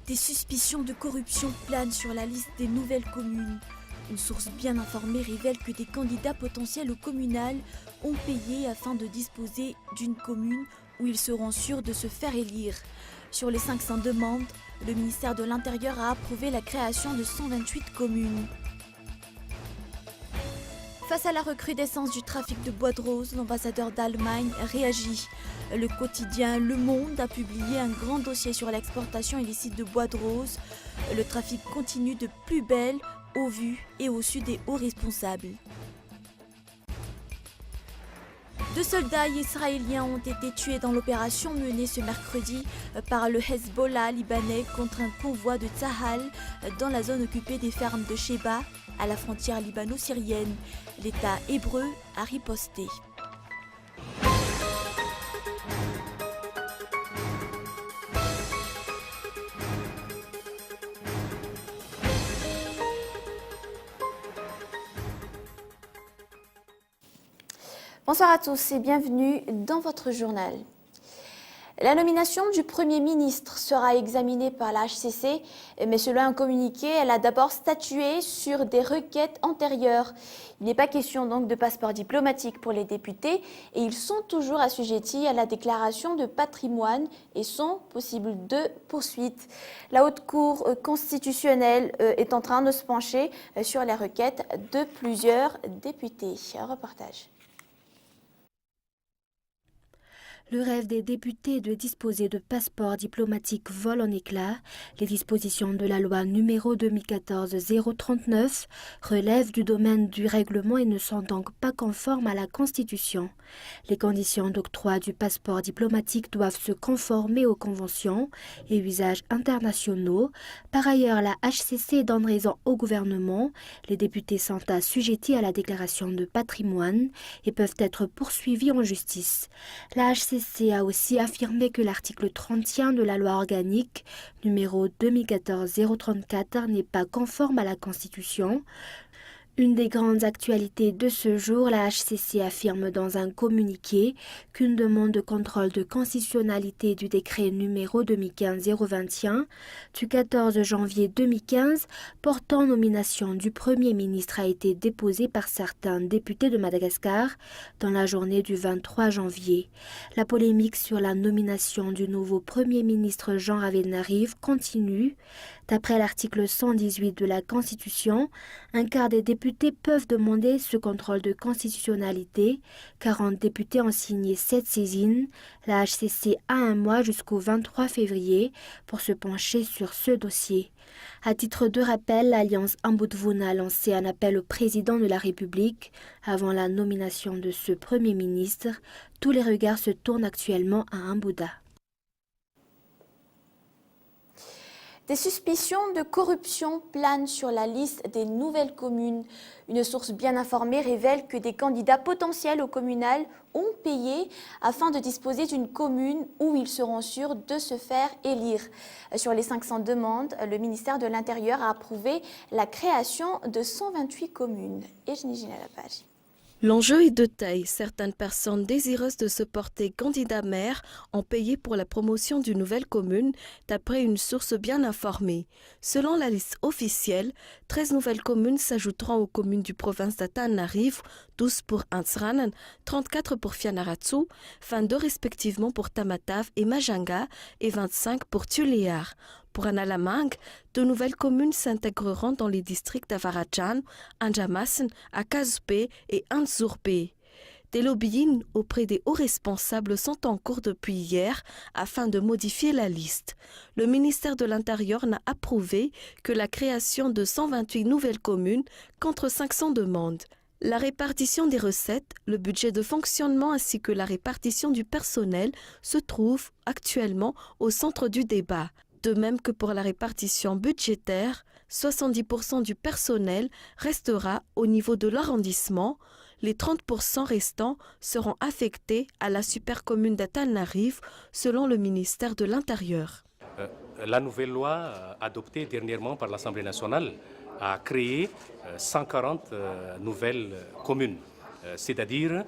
Des suspicions de corruption planent sur la liste des nouvelles communes. Une source bien informée révèle que des candidats potentiels au communal ont payé afin de disposer d'une commune où ils seront sûrs de se faire élire. Sur les 500 demandes, le ministère de l'Intérieur a approuvé la création de 128 communes. Face à la recrudescence du trafic de bois de rose, l'ambassadeur d'Allemagne réagit. Le quotidien Le Monde a publié un grand dossier sur l'exportation illicite de bois de rose. Le trafic continue de plus belle au vu et au su des hauts responsables. 2 soldats israéliens ont été tués dans l'opération menée ce mercredi par le Hezbollah libanais contre un convoi de Tsahal dans la zone occupée des fermes de Sheba, à la frontière libano-syrienne. L'État hébreu a riposté. Bonsoir à tous et bienvenue dans votre journal. La nomination du Premier ministre sera examinée par la HCC, mais selon un communiqué, elle a d'abord statué sur des requêtes antérieures. Il n'est pas question donc de passeport diplomatique pour les députés et ils sont toujours assujettis à la déclaration de patrimoine et sont possibles de poursuites. La Haute Cour constitutionnelle est en train de se pencher sur les requêtes de plusieurs députés. Un reportage. Le rêve des députés de disposer de passeports diplomatiques vole en éclats. Les dispositions de la loi numéro 2014-039 relèvent du domaine du règlement et ne sont donc pas conformes à la Constitution. Les conditions d'octroi du passeport diplomatique doivent se conformer aux conventions et usages internationaux. Par ailleurs, la HCC donne raison au gouvernement. Les députés sont assujettis à la déclaration de patrimoine et peuvent être poursuivis en justice. La HCC a aussi affirmé que l'article 31 de la loi organique numéro 2014-034 n'est pas conforme à la Constitution. Une des grandes actualités de ce jour, la HCC affirme dans un communiqué qu'une demande de contrôle de constitutionnalité du décret numéro 2015-021 du 14 janvier 2015 portant nomination du Premier ministre a été déposée par certains députés de Madagascar dans la journée du 23 janvier. La polémique sur la nomination du nouveau Premier ministre Jean Ravenarive continue. D'après l'article 118 de la Constitution, un quart des députés peuvent demander ce contrôle de constitutionnalité. 40 députés ont signé cette saisine. La HCC a un mois jusqu'au 23 février pour se pencher sur ce dossier. À titre de rappel, l'Alliance Ambudvuna a lancé un appel au président de la République avant la nomination de ce Premier ministre. Tous les regards se tournent actuellement à Ambouda. Des suspicions de corruption planent sur la liste des nouvelles communes. Une source bien informée révèle que des candidats potentiels au communal ont payé afin de disposer d'une commune où ils seront sûrs de se faire élire. Sur les 500 demandes, le ministère de l'Intérieur a approuvé la création de 128 communes. Et je n'ai la page. L'enjeu est de taille. Certaines personnes désireuses de se porter candidat maire ont payé pour la promotion d'une nouvelle commune, d'après une source bien informée. Selon la liste officielle, 13 nouvelles communes s'ajouteront aux communes du province d'Antananarivo, 12 pour Antsranan, 34 pour Fianarantsoa, 22 respectivement pour Tamatave et Majanga et 25 pour Tuléar. Pour Analamang, de nouvelles communes s'intégreront dans les districts d'Avarajan, Anjamasen, Akazupé et Anzurpé. Des lobbyings auprès des hauts responsables sont en cours depuis hier afin de modifier la liste. Le ministère de l'Intérieur n'a approuvé que la création de 128 nouvelles communes contre 500 demandes. La répartition des recettes, le budget de fonctionnement ainsi que la répartition du personnel se trouvent actuellement au centre du débat. De même que pour la répartition budgétaire, 70% du personnel restera au niveau de l'arrondissement. Les 30% restants seront affectés à la supercommune d'Antananarivo selon le ministère de l'Intérieur. La nouvelle loi adoptée dernièrement par l'Assemblée nationale a créé 140 nouvelles communes. C'est-à-dire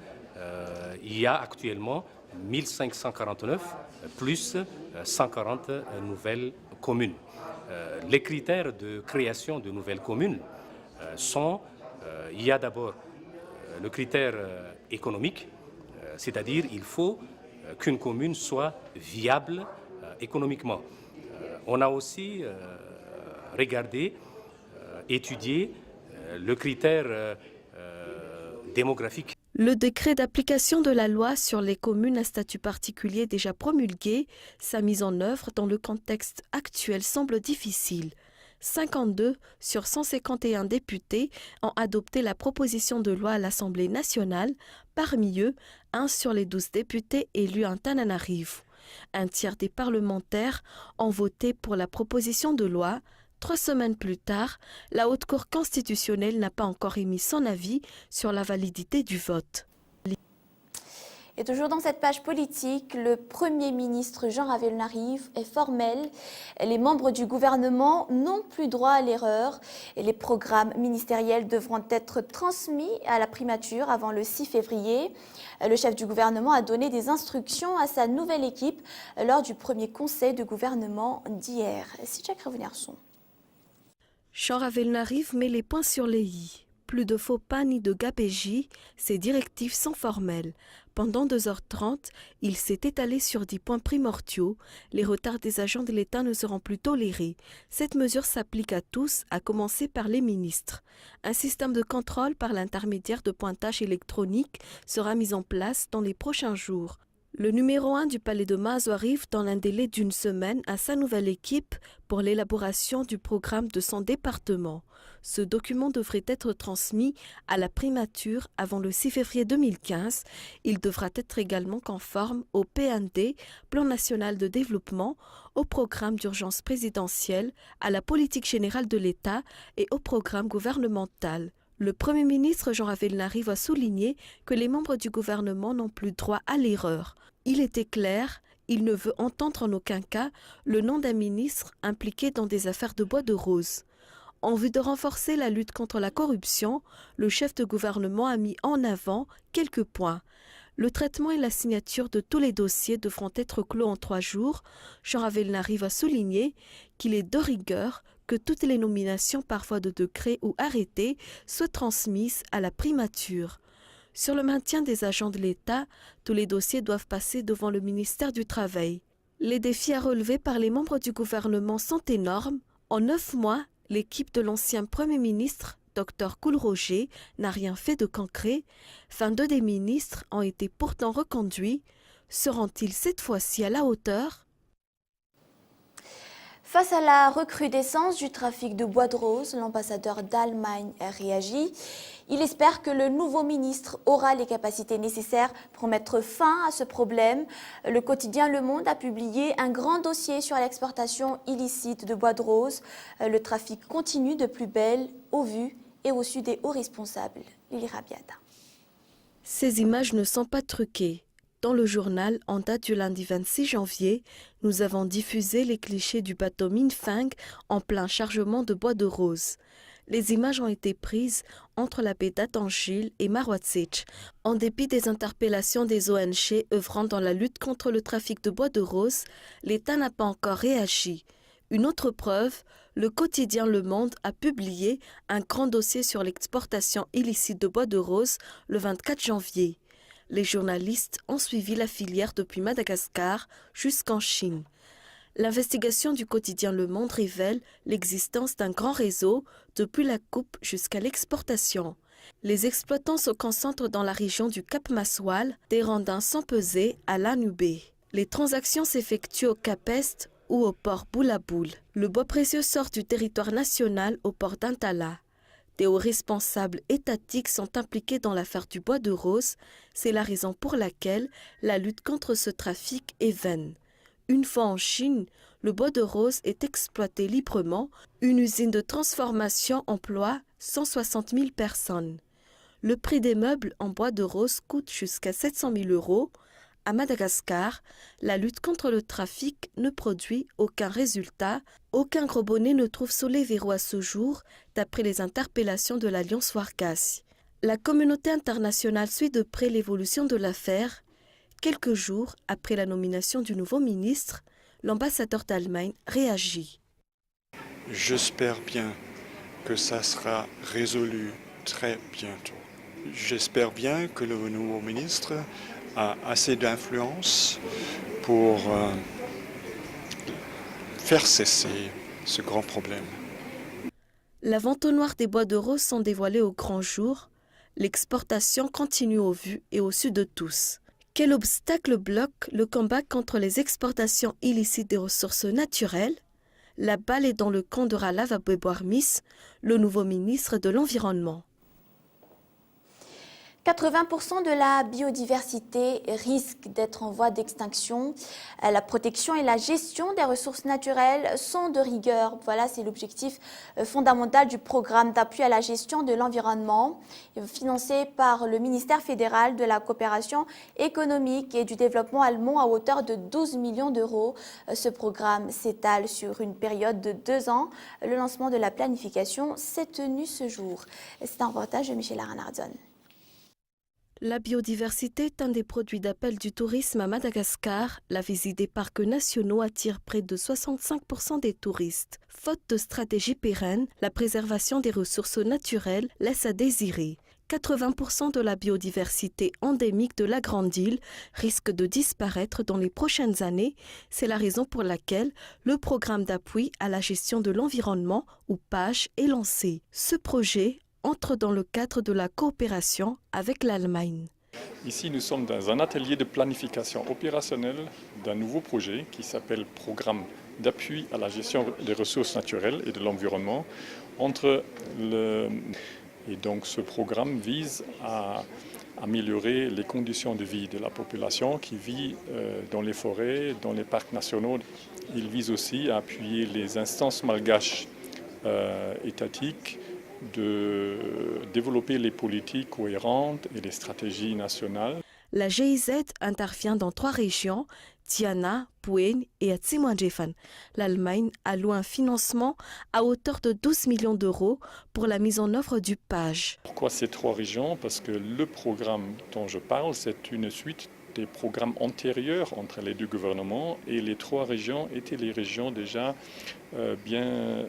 il y a actuellement 1549 plus 140 nouvelles communes. Les critères de création de nouvelles communes sont, il y a d'abord le critère économique, c'est-à-dire il faut qu'une commune soit viable économiquement. On a aussi regardé, étudié le critère démographique. Le décret d'application de la loi sur les communes à statut particulier déjà promulgué, sa mise en œuvre dans le contexte actuel semble difficile. 52 sur 151 députés ont adopté la proposition de loi à l'Assemblée nationale, parmi eux, 1 sur les 12 députés élus en Tananarive. Un tiers des parlementaires ont voté pour la proposition de loi. 3 semaines plus tard, la Haute Cour constitutionnelle n'a pas encore émis son avis sur la validité du vote. Et toujours dans cette page politique, le Premier ministre Jean Ravelnarive est formel. Les membres du gouvernement n'ont plus droit à l'erreur. Et les programmes ministériels devront être transmis à la primature avant le 6 février. Le chef du gouvernement a donné des instructions à sa nouvelle équipe lors du premier conseil de gouvernement d'hier. C'est Jacques Revenarson. Jean Ravelnarive met les points sur les i. Plus de faux pas ni de gabégie, ces directives sont formelles. Pendant 2h30, il s'est étalé sur 10 points primordiaux. Les retards des agents de l'État ne seront plus tolérés. Cette mesure s'applique à tous, à commencer par les ministres. Un système de contrôle par l'intermédiaire de pointage électronique sera mis en place dans les prochains jours. Le numéro 1 du palais de Mazo arrive dans un délai d'une semaine à sa nouvelle équipe pour l'élaboration du programme de son département. Ce document devrait être transmis à la primature avant le 6 février 2015. Il devra être également conforme au PND, Plan national de développement, au programme d'urgence présidentielle, à la politique générale de l'État et au programme gouvernemental. Le Premier ministre Jean Ravelnarive a souligné que les membres du gouvernement n'ont plus droit à l'erreur. Il était clair, il ne veut entendre en aucun cas le nom d'un ministre impliqué dans des affaires de bois de rose. En vue de renforcer la lutte contre la corruption, le chef de gouvernement a mis en avant quelques points. Le traitement et la signature de tous les dossiers devront être clos en 3 jours. Jean Ravelnarive a souligné qu'il est de rigueur que toutes les nominations par voie de décret ou arrêté soient transmises à la primature. Sur le maintien des agents de l'État, tous les dossiers doivent passer devant le ministère du Travail. Les défis à relever par les membres du gouvernement sont énormes. En 9 mois, l'équipe de l'ancien Premier ministre, Dr Coulroger, n'a rien fait de concret. 22 des ministres ont été pourtant reconduits. Seront-ils cette fois-ci à la hauteur ? Face à la recrudescence du trafic de bois de rose, l'ambassadeur d'Allemagne réagit. Il espère que le nouveau ministre aura les capacités nécessaires pour mettre fin à ce problème. Le quotidien Le Monde a publié un grand dossier sur l'exportation illicite de bois de rose. Le trafic continue de plus belle au vu et au su des hauts responsables. Lili Rabiata. Ces images ne sont pas truquées. Dans le journal, en date du lundi 26 janvier, nous avons diffusé les clichés du bateau Minfeng en plein chargement de bois de rose. Les images ont été prises entre la baie d'Atangil et Marwatsich. En dépit des interpellations des ONG œuvrant dans la lutte contre le trafic de bois de rose, l'État n'a pas encore réagi. Une autre preuve, le quotidien Le Monde a publié un grand dossier sur l'exportation illicite de bois de rose le 24 janvier. Les journalistes ont suivi la filière depuis Madagascar jusqu'en Chine. L'investigation du quotidien Le Monde révèle l'existence d'un grand réseau depuis la coupe jusqu'à l'exportation. Les exploitants se concentrent dans la région du Cap Maswal, des randins sans peser à l'Anubé. Les transactions s'effectuent au Cap Est ou au port Boulaboul. Le bois précieux sort du territoire national au port d'Antala. Des hauts responsables étatiques sont impliqués dans l'affaire du bois de rose. C'est la raison pour laquelle la lutte contre ce trafic est vaine. Une fois en Chine, le bois de rose est exploité librement. Une usine de transformation emploie 160 000 personnes. Le prix des meubles en bois de rose coûte jusqu'à 700 000 €. À Madagascar, la lutte contre le trafic ne produit aucun résultat. Aucun gros bonnet ne trouve sous les verrous à ce jour, d'après les interpellations de l'Alliance Wargas. La communauté internationale suit de près l'évolution de l'affaire. Quelques jours après la nomination du nouveau ministre, L'ambassadeur d'Allemagne réagit. J'espère bien que ça sera résolu très bientôt. J'espère bien que le nouveau ministre a assez d'influence pour faire cesser ce grand problème. La vente au noir des bois de rose sont dévoilées au grand jour. L'exportation continue au vu et au su de tous. Quel obstacle bloque le combat contre les exportations illicites des ressources naturelles? La balle est dans le camp de Ralav Abouebouarmis, le nouveau ministre de l'Environnement. 80% de la biodiversité risque d'être en voie d'extinction. La protection et la gestion des ressources naturelles sont de rigueur. Voilà, c'est l'objectif fondamental du programme d'appui à la gestion de l'environnement, financé par le ministère fédéral de la coopération économique et du développement allemand à hauteur de 12 millions d'euros. Ce programme s'étale sur une période de 2 ans. Le lancement de la planification s'est tenu ce jour. C'est un reportage de Michel Aranardson. La biodiversité est un des produits d'appel du tourisme à Madagascar. La visite des parcs nationaux attire près de 65% des touristes. Faute de stratégie pérenne, la préservation des ressources naturelles laisse à désirer. 80% de la biodiversité endémique de la Grande Île risque de disparaître dans les prochaines années. C'est la raison pour laquelle le programme d'appui à la gestion de l'environnement, ou PAGE, est lancé. Ce projet entre dans le cadre de la coopération avec l'Allemagne. Ici, nous sommes dans un atelier de planification opérationnelle d'un nouveau projet qui s'appelle Programme d'appui à la gestion des ressources naturelles et de l'environnement. Et donc ce programme vise à améliorer les conditions de vie de la population qui vit dans les forêts, dans les parcs nationaux. Il vise aussi à appuyer les instances malgaches étatiques de développer les politiques cohérentes et les stratégies nationales. La GIZ intervient dans 3 régions, Tiana, Puen et Atsimouadjefan. L'Allemagne alloue un financement à hauteur de 12 millions d'euros pour la mise en œuvre du PAGE. Pourquoi ces 3 régions? Parce que le programme dont je parle, c'est une suite des programmes antérieurs entre les 2 gouvernements, et les 3 régions étaient les régions déjà bien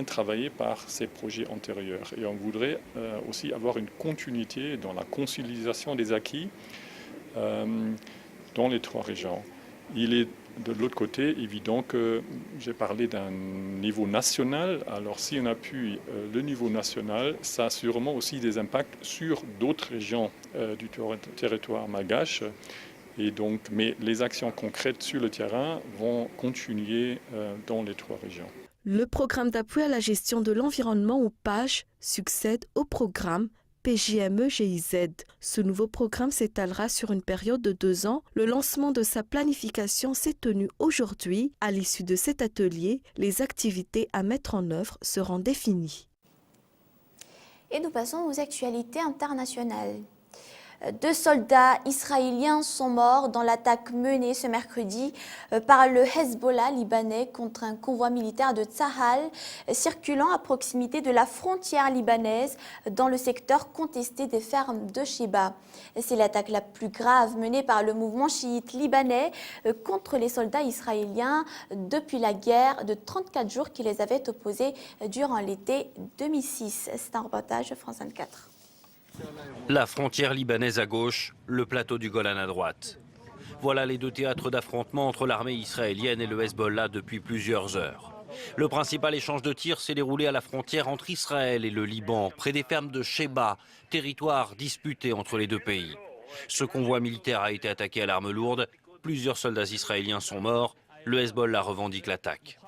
travaillées par ces projets antérieurs. Et on voudrait aussi avoir une continuité dans la consolidation des acquis dans les 3 régions. Il est de l'autre côté évident que j'ai parlé d'un niveau national. Alors si on appuie le niveau national, ça a sûrement aussi des impacts sur d'autres régions du territoire malgache. Et donc, mais les actions concrètes sur le terrain vont continuer dans les 3 régions. Le programme d'appui à la gestion de l'environnement, ou PAGE, succède au programme PJME-GIZ. Ce nouveau programme s'étalera sur une période de 2 ans. Le lancement de sa planification s'est tenu aujourd'hui. À l'issue de cet atelier, les activités à mettre en œuvre seront définies. Et nous passons aux actualités internationales. 2 soldats israéliens sont morts dans l'attaque menée ce mercredi par le Hezbollah libanais contre un convoi militaire de Tsahal circulant à proximité de la frontière libanaise dans le secteur contesté des fermes de Sheba. C'est l'attaque la plus grave menée par le mouvement chiite libanais contre les soldats israéliens depuis la guerre de 34 jours qui les avait opposés durant l'été 2006. C'est un reportage de France 24. La frontière libanaise à gauche, le plateau du Golan à droite. Voilà les 2 théâtres d'affrontement entre l'armée israélienne et le Hezbollah depuis plusieurs heures. Le principal échange de tirs s'est déroulé à la frontière entre Israël et le Liban, près des fermes de Sheba, territoire disputé entre les 2 pays. Ce convoi militaire a été attaqué à l'arme lourde. Plusieurs soldats israéliens sont morts. Le Hezbollah revendique l'attaque.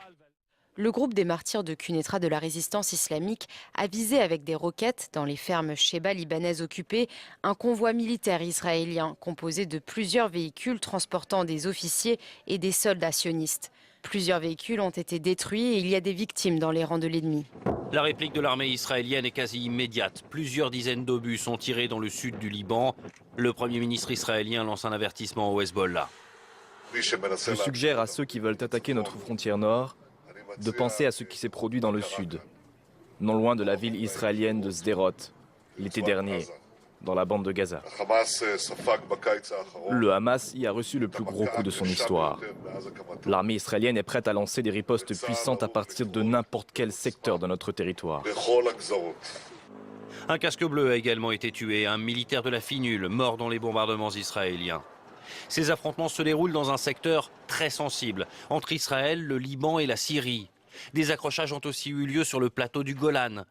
Le groupe des martyrs de Quneitra de la résistance islamique a visé avec des roquettes dans les fermes Sheba libanaises occupées un convoi militaire israélien composé de plusieurs véhicules transportant des officiers et des soldats sionistes. Plusieurs véhicules ont été détruits et il y a des victimes dans les rangs de l'ennemi. La réplique de l'armée israélienne est quasi immédiate. Plusieurs dizaines d'obus sont tirés dans le sud du Liban. Le Premier ministre israélien lance un avertissement au Hezbollah. Je suggère à ceux qui veulent attaquer notre frontière nord de penser à ce qui s'est produit dans le sud, non loin de la ville israélienne de Sderot, l'été dernier. dans la bande de Gaza. Le Hamas y a reçu le plus gros coup de son histoire. L'armée israélienne est prête à lancer des ripostes puissantes à partir de n'importe quel secteur de notre territoire. Un casque bleu a également été tué, un militaire de la FINUL mort dans les bombardements israéliens. Ces affrontements se déroulent dans un secteur très sensible, entre Israël, le Liban et la Syrie. Des accrochages ont aussi eu lieu sur le plateau du Golan.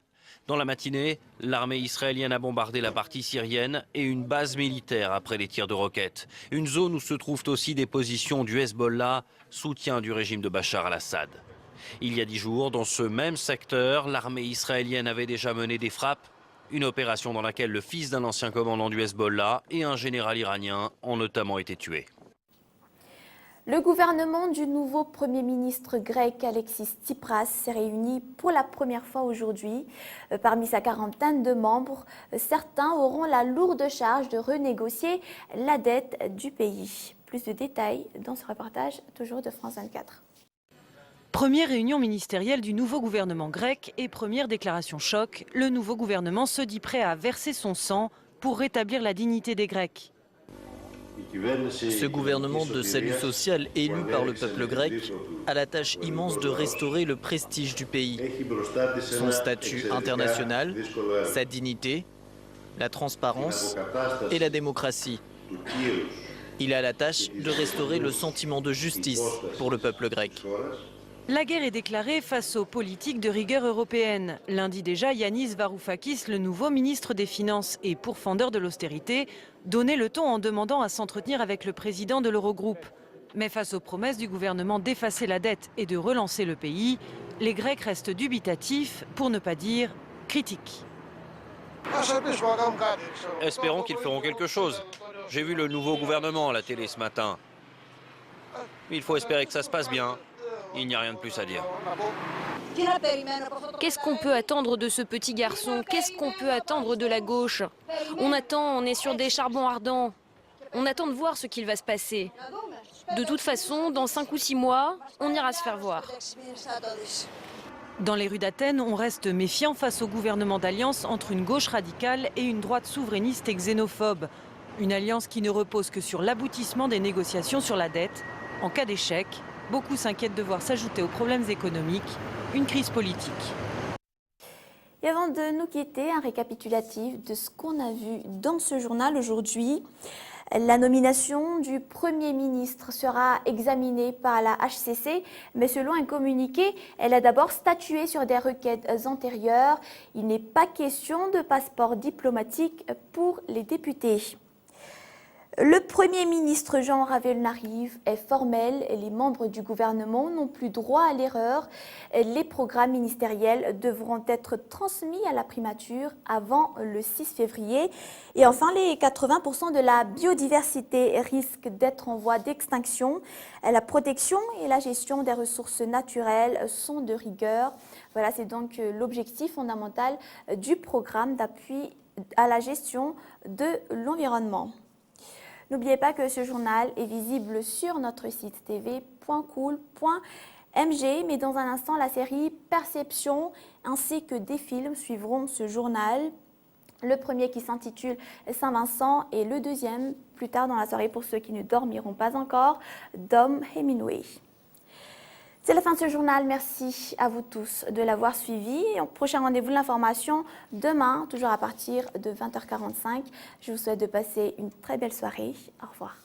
Dans la matinée, l'armée israélienne a bombardé la partie syrienne et une base militaire après les tirs de roquettes. Une zone où se trouvent aussi des positions du Hezbollah, soutien du régime de Bachar al-Assad. Il y a 10 jours, dans ce même secteur, l'armée israélienne avait déjà mené des frappes. Une opération dans laquelle le fils d'un ancien commandant du Hezbollah et un général iranien ont notamment été tués. Le gouvernement du nouveau Premier ministre grec Alexis Tsipras s'est réuni pour la première fois aujourd'hui. Parmi sa quarantaine de membres, certains auront la lourde charge de renégocier la dette du pays. Plus de détails dans ce reportage, toujours de France 24. Première réunion ministérielle du nouveau gouvernement grec et première déclaration choc. Le nouveau gouvernement se dit prêt à verser son sang pour rétablir la dignité des Grecs. Ce gouvernement de salut social élu par le peuple grec a la tâche immense de restaurer le prestige du pays, son statut international, sa dignité, la transparence et la démocratie. Il a la tâche de restaurer le sentiment de justice pour le peuple grec. La guerre est déclarée face aux politiques de rigueur européenne. Lundi déjà, Yanis Varoufakis, le nouveau ministre des Finances et pourfendeur de l'austérité, donnait le ton en demandant à s'entretenir avec le président de l'Eurogroupe. Mais face aux promesses du gouvernement d'effacer la dette et de relancer le pays, les Grecs restent dubitatifs, pour ne pas dire critiques. Espérons qu'ils feront quelque chose. J'ai vu le nouveau gouvernement à la télé ce matin. Il faut espérer que ça se passe bien. Il n'y a rien de plus à dire. Qu'est-ce qu'on peut attendre de ce petit garçon? Qu'est-ce qu'on peut attendre de la gauche? On attend, on est sur des charbons ardents. On attend de voir ce qu'il va se passer. De toute façon, dans 5 ou 6 mois, on ira se faire voir. Dans les rues d'Athènes, on reste méfiant face au gouvernement d'alliance entre une gauche radicale et une droite souverainiste et xénophobe. Une alliance qui ne repose que sur l'aboutissement des négociations sur la dette. En cas d'échec, beaucoup s'inquiètent de voir s'ajouter aux problèmes économiques une crise politique. Et avant de nous quitter, un récapitulatif de ce qu'on a vu dans ce journal aujourd'hui. La nomination du Premier ministre sera examinée par la HCC, mais selon un communiqué, elle a d'abord statué sur des requêtes antérieures. Il n'est pas question de passeport diplomatique pour les députés. Le Premier ministre Jean Ravelnariv est formel et les membres du gouvernement n'ont plus droit à l'erreur. Les programmes ministériels devront être transmis à la primature avant le 6 février. Et enfin, les 80% de la biodiversité risquent d'être en voie d'extinction. La protection et la gestion des ressources naturelles sont de rigueur. Voilà, c'est donc l'objectif fondamental du programme d'appui à la gestion de l'environnement. N'oubliez pas que ce journal est visible sur notre site tv.cool.mg, mais dans un instant, la série Perception ainsi que des films suivront ce journal. Le premier qui s'intitule Saint-Vincent et le deuxième, plus tard dans la soirée pour ceux qui ne dormiront pas encore, Dom Hemingway. C'est la fin de ce journal. Merci à vous tous de l'avoir suivi. Prochain rendez-vous de l'information demain, toujours à partir de 20h45. Je vous souhaite de passer une très belle soirée. Au revoir.